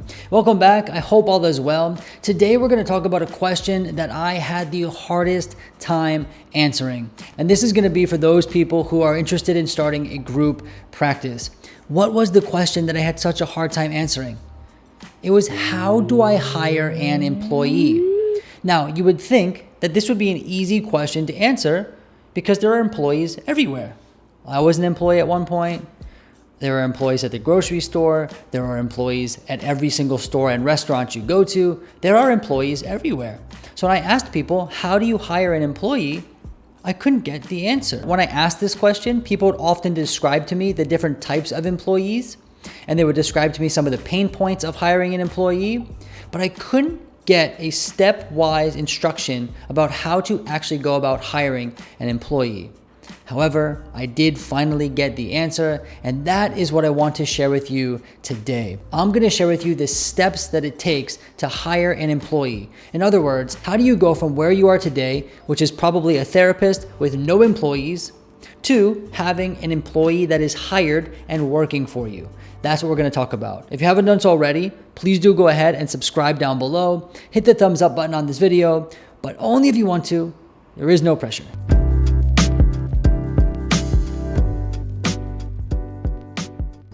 welcome. Welcome back. I hope all is well. Today we're going to talk about a question that I had the hardest time answering. And this is going to be for those people who are interested in starting a group practice. What was the question that I had such a hard time answering? It was, how do I hire an employee? Now, you would think that this would be an easy question to answer because there are employees everywhere. I was an employee at one point. There are employees at the grocery store. There are employees at every single store and restaurant you go to. There are employees everywhere. So when I asked people, how do you hire an employee? I couldn't get the answer. When I asked this question, people would often describe to me the different types of employees, and they would describe to me some of the pain points of hiring an employee, but I couldn't get a stepwise instruction about how to actually go about hiring an employee. However, I did finally get the answer, and that is what I want to share with you today. I'm going to share with you the steps that it takes to hire an employee. In other words, how do you go from where you are today, which is probably a therapist with no employees, to having an employee that is hired and working for you? That's what we're going to talk about. If you haven't done so already, please do go ahead and subscribe down below. Hit the thumbs up button on this video, but only if you want to. There is no pressure.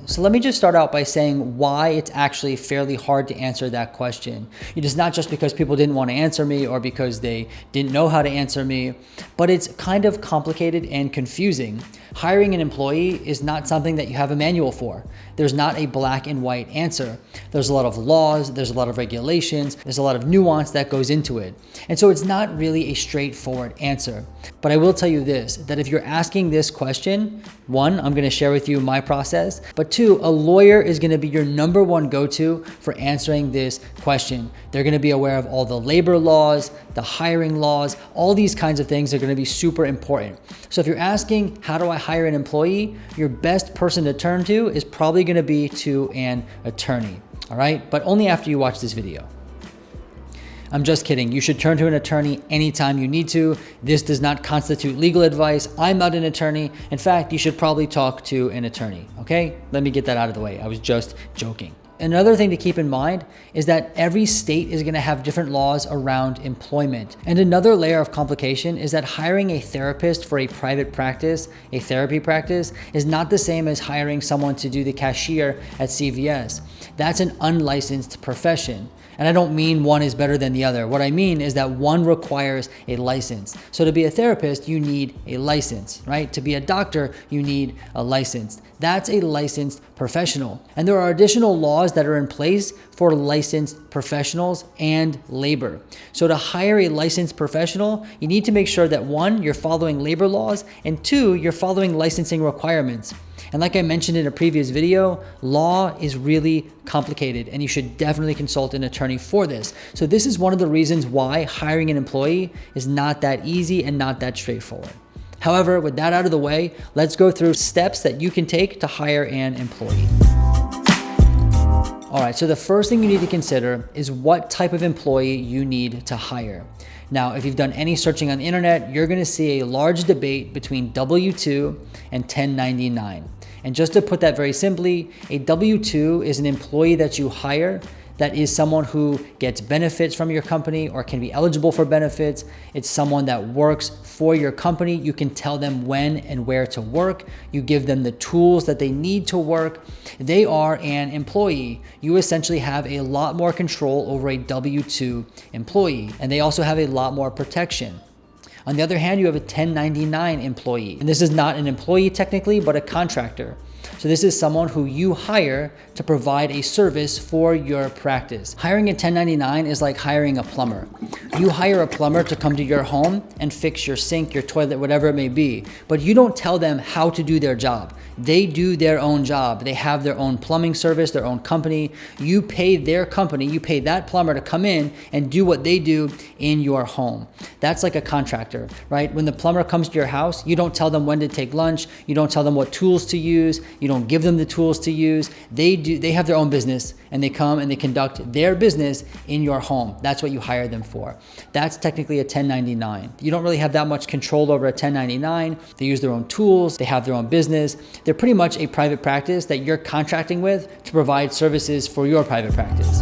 So let me just start out by saying why it's actually fairly hard to answer that question. It is not just because people didn't want to answer me or because they didn't know how to answer me, but it's kind of complicated and confusing. Hiring an employee is not something that you have a manual for. There's not a black and white answer. There's a lot of laws, there's a lot of regulations, there's a lot of nuance that goes into it. And so it's not really a straightforward answer. But I will tell you this, that if you're asking this question, one, I'm going to share with you my process, but two, a lawyer is going to be your number one go-to for answering this question. They're going to be aware of all the labor laws, the hiring laws, all these kinds of things are going to be super important. So if you're asking, how do I hire an employee? Your best person to turn to is probably going to be to an attorney. All right, but only after you watch this video. I'm just kidding. You should turn to an attorney anytime you need to. This does not constitute legal advice. I'm not an attorney. In fact, you should probably talk to an attorney, okay? Let me get that out of the way. I was just joking. Another thing to keep in mind is that every state is going to have different laws around employment. And another layer of complication is that hiring a therapist for a private practice, a therapy practice, is not the same as hiring someone to do the cashier at CVS. That's an unlicensed profession. And I don't mean one is better than the other. What I mean is that one requires a license. So to be a therapist, you need a license, right? To be a doctor, you need a license. That's a licensed professional. And there are additional laws that are in place for licensed professionals and labor. So to hire a licensed professional, you need to make sure that one, you're following labor laws, and two, you're following licensing requirements. And like I mentioned in a previous video, law is really complicated and you should definitely consult an attorney for this. So this is one of the reasons why hiring an employee is not that easy and not that straightforward. However, with that out of the way, let's go through steps that you can take to hire an employee. All right, so the first thing you need to consider is what type of employee you need to hire. Now, if you've done any searching on the internet, you're gonna see a large debate between W-2 and 1099. And just to put that very simply, a W-2 is an employee that you hire that is someone who gets benefits from your company or can be eligible for benefits. It's someone that works for your company. You can tell them when and where to work. You give them the tools that they need to work. They are an employee. You essentially have a lot more control over a W-2 employee, and they also have a lot more protection. On the other hand, you have a 1099 employee, and this is not an employee technically, but a contractor. So this is someone who you hire to provide a service for your practice. Hiring a 1099 is like hiring a plumber. You hire a plumber to come to your home and fix your sink, your toilet, whatever it may be, but you don't tell them how to do their job. They do their own job. They have their own plumbing service, their own company. You pay their company, you pay that plumber to come in and do what they do in your home. That's like a contractor, right? When the plumber comes to your house, you don't tell them when to take lunch. You don't tell them what tools to use. You don't give them the tools to use. They have their own business and they come and they conduct their business in your home. That's what you hire them for. That's technically a 1099. You don't really have that much control over a 1099. They use their own tools, they have their own business. They're pretty much a private practice that you're contracting with to provide services for your private practice.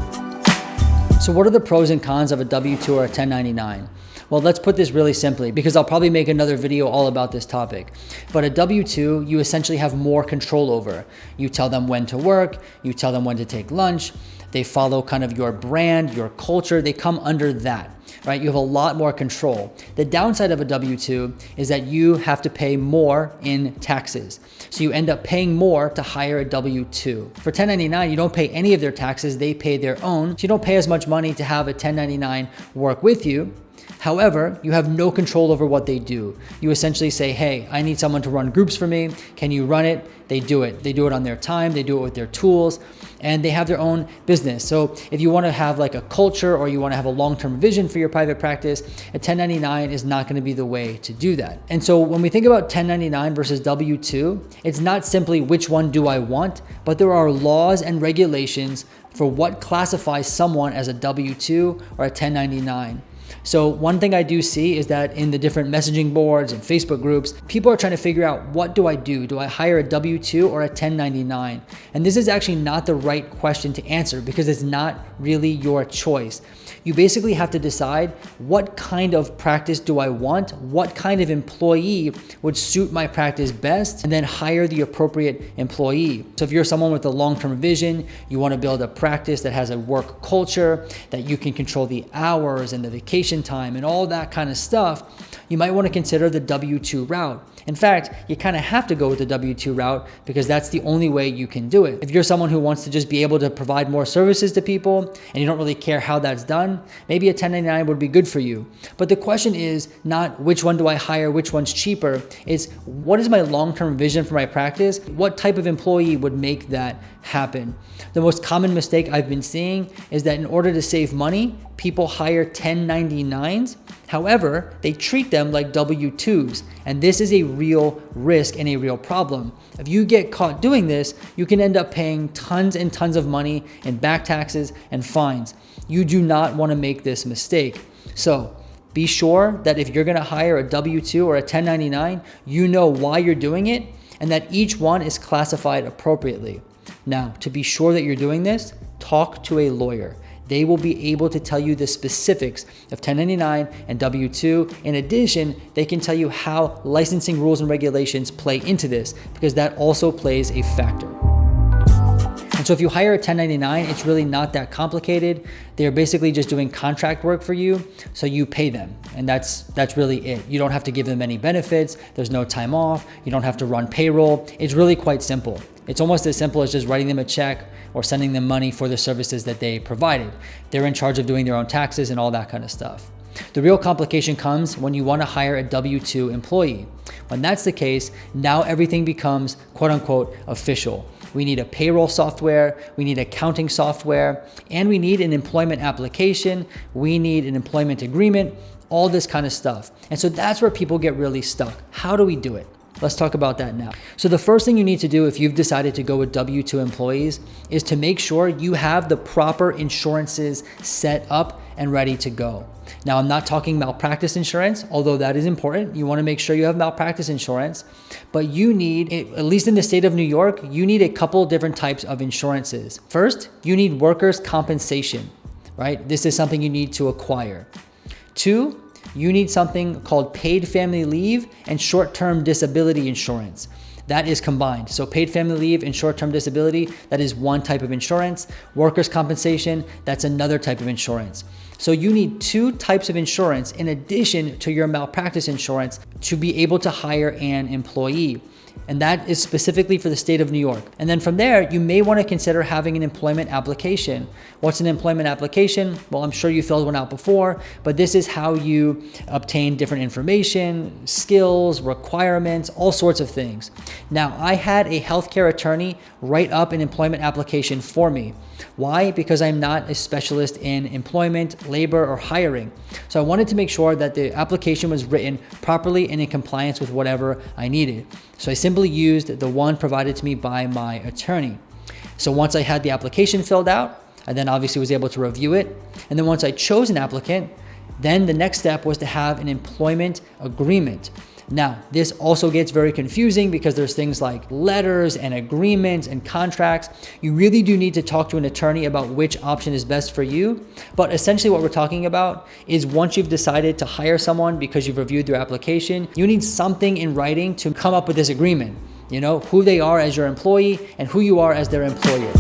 So what are the pros and cons of a W-2 or a 1099? Well, let's put this really simply, because I'll probably make another video all about this topic. But a W-2, you essentially have more control over. You tell them when to work, you tell them when to take lunch, they follow kind of your brand, your culture, they come under that, right? You have a lot more control. The downside of a W-2 is that you have to pay more in taxes. So you end up paying more to hire a W-2. For 1099, you don't pay any of their taxes, they pay their own. So you don't pay as much money to have a 1099 work with you. However, you have no control over what they do. You essentially say, hey, I need someone to run groups for me. Can you run it? They do it. They do it on their time. They do it with their tools, and they have their own business. So if you want to have like a culture or you want to have a long-term vision for your private practice, a 1099 is not going to be the way to do that. And so when we think about 1099 versus W-2, it's not simply which one do I want, but there are laws and regulations for what classifies someone as a W-2 or a 1099. So one thing I do see is that in the different messaging boards and Facebook groups, people are trying to figure out, what do I do? Do I hire a W-2 or a 1099? And this is actually not the right question to answer because it's not really your choice. You basically have to decide, what kind of practice do I want? What kind of employee would suit my practice best? And then hire the appropriate employee. So if you're someone with a long-term vision, you want to build a practice that has a work culture, that you can control the hours and the vacation time and all that kind of stuff, you might want to consider the W-2 route. In fact, you kind of have to go with the W-2 route because that's the only way you can do it. If you're someone who wants to just be able to provide more services to people and you don't really care how that's done, maybe a 1099 would be good for you. But the question is not which one do I hire, which one's cheaper. It's what is my long-term vision for my practice? What type of employee would make that happen? The most common mistake I've been seeing is that in order to save money, people hire 1099s. However, they treat them like W-2s, and this is a real risk and a real problem. If you get caught doing this, you can end up paying tons and tons of money in back taxes and fines. You do not want to make this mistake. So be sure that if you're going to hire a W-2 or a 1099, you know why you're doing it and that each one is classified appropriately. Now, to be sure that you're doing this, talk to a lawyer. They will be able to tell you the specifics of 1099 and W-2. In addition, they can tell you how licensing rules and regulations play into this because that also plays a factor. And so if you hire a 1099, it's really not that complicated. They're basically just doing contract work for you, so you pay them. And that's really it. You don't have to give them any benefits. There's no time off. You don't have to run payroll. It's really quite simple. It's almost as simple as just writing them a check or sending them money for the services that they provided. They're in charge of doing their own taxes and all that kind of stuff. The real complication comes when you want to hire a W-2 employee. When that's the case, now everything becomes quote unquote official. We need a payroll software, we need accounting software, and we need an employment application, we need an employment agreement, all this kind of stuff. And so that's where people get really stuck. How do we do it? Let's talk about that now. So the first thing you need to do if you've decided to go with W-2 employees is to make sure you have the proper insurances set up and ready to go. Now, I'm not talking malpractice insurance, although that is important. You want to make sure you have malpractice insurance, but you need, at least in the state of New York, you need a couple different types of insurances. First, you need workers' compensation, right? This is something you need to acquire. Two, you need something called paid family leave and short-term disability insurance. That is combined. So paid family leave and short-term disability, that is one type of insurance. Workers' compensation, that's another type of insurance. So you need two types of insurance in addition to your malpractice insurance to be able to hire an employee. And that is specifically for the state of New York. And then from there, you may want to consider having an employment application. What's an employment application? Well, I'm sure you filled one out before, but this is how you obtain different information, skills, requirements, all sorts of things. Now, I had a healthcare attorney write up an employment application for me. Why? Because I'm not a specialist in employment, labor, or hiring. So I wanted to make sure that the application was written properly and in compliance with whatever I needed. So I simply used the one provided to me by my attorney. So once I had the application filled out, I then obviously was able to review it. And then once I chose an applicant, Then the next step was to have an employment agreement. Now, this also gets very confusing because there's things like letters and agreements and contracts. You really do need to talk to an attorney about which option is best for you. But essentially what we're talking about is once you've decided to hire someone because you've reviewed their application, you need something in writing to come up with this agreement. You know, who they are as your employee and who you are as their employer.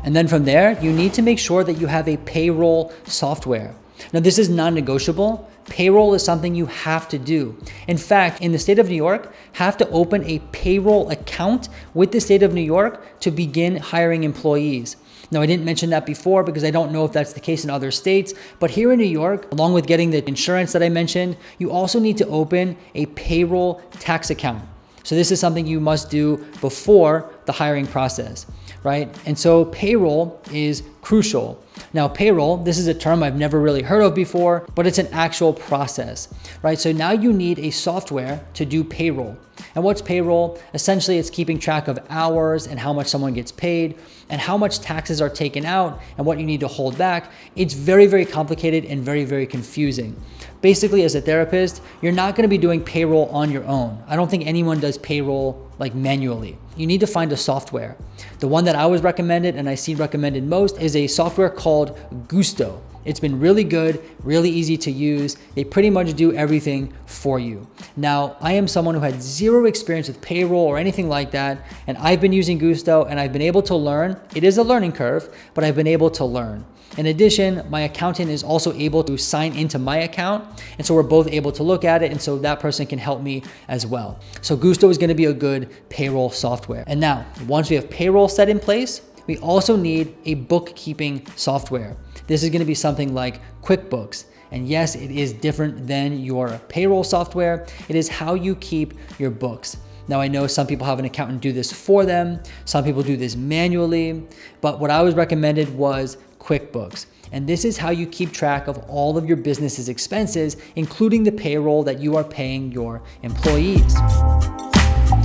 And then from there, you need to make sure that you have a payroll software. Now, this is non-negotiable. Payroll is something you have to do. In fact, in the state of New York, have to open a payroll account with the state of New York to begin hiring employees. Now, I didn't mention that before because I don't know if that's the case in other states, but here in New York, along with getting the insurance that I mentioned, you also need to open a payroll tax account. So this is something you must do before the hiring process, right? And so payroll is crucial. Now, payroll, this is a term I've never really heard of before, but it's an actual process, right? So now you need a software to do payroll. And what's payroll? Essentially, it's keeping track of hours and how much someone gets paid and how much taxes are taken out and what you need to hold back. It's very, very complicated and very, very confusing. Basically, as a therapist, you're not going to be doing payroll on your own. I don't think anyone does payroll like manually. You need to find a software. The one that I was recommended and I see recommended most is a software called Gusto. It's been really good, really easy to use. They pretty much do everything for you. Now, I am someone who had zero experience with payroll or anything like that, and I've been using Gusto and I've been able to learn. It is a learning curve, but I've been able to learn. In addition, my accountant is also able to sign into my account, and so we're both able to look at it, and so that person can help me as well. So Gusto is going to be a good payroll software. And now, once we have payroll set in place, we also need a bookkeeping software. This is going to be something like QuickBooks. And yes, it is different than your payroll software. It is how you keep your books. Now, I know some people have an accountant do this for them. Some people do this manually, but what I was recommended was QuickBooks. And this is how you keep track of all of your business's expenses, including the payroll that you are paying your employees.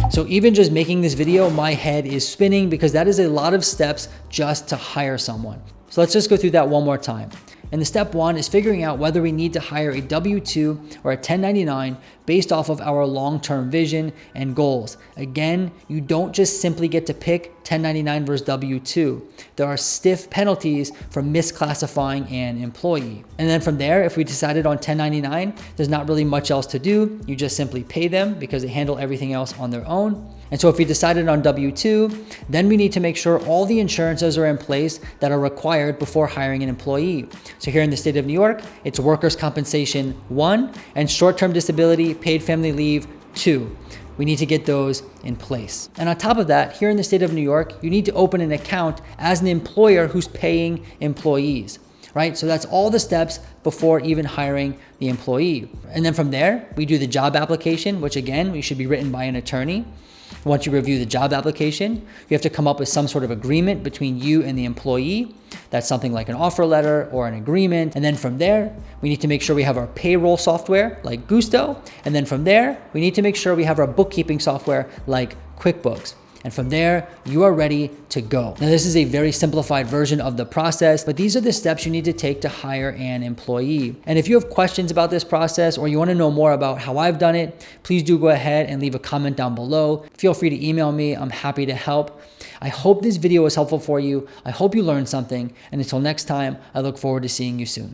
So even just making this video, my head is spinning because that is a lot of steps just to hire someone. So let's just go through that one more time. And the step one is figuring out whether we need to hire a W-2 or a 1099 based off of our long-term vision and goals. Again, you don't just simply get to pick 1099 versus W-2. There are stiff penalties for misclassifying an employee. And then from there, if we decided on 1099, there's not really much else to do. You just simply pay them because they handle everything else on their own. And so if we decided on W-2, then we need to make sure all the insurances are in place that are required before hiring an employee. So here in the state of New York, it's workers' compensation 1 and short-term disability, paid family leave 2. We need to get those in place. And on top of that, here in the state of New York, you need to open an account as an employer who's paying employees, right? So that's all the steps before even hiring the employee. And then from there, we do the job application, which again, we should be written by an attorney. Once you review the job application, you have to come up with some sort of agreement between you and the employee. That's something like an offer letter or an agreement. And then from there, we need to make sure we have our payroll software like Gusto. And then from there, we need to make sure we have our bookkeeping software like QuickBooks. And from there, you are ready to go. Now, this is a very simplified version of the process, but these are the steps you need to take to hire an employee. And if you have questions about this process or you want to know more about how I've done it, please do go ahead and leave a comment down below. Feel free to email me. I'm happy to help. I hope this video was helpful for you. I hope you learned something. And until next time, I look forward to seeing you soon.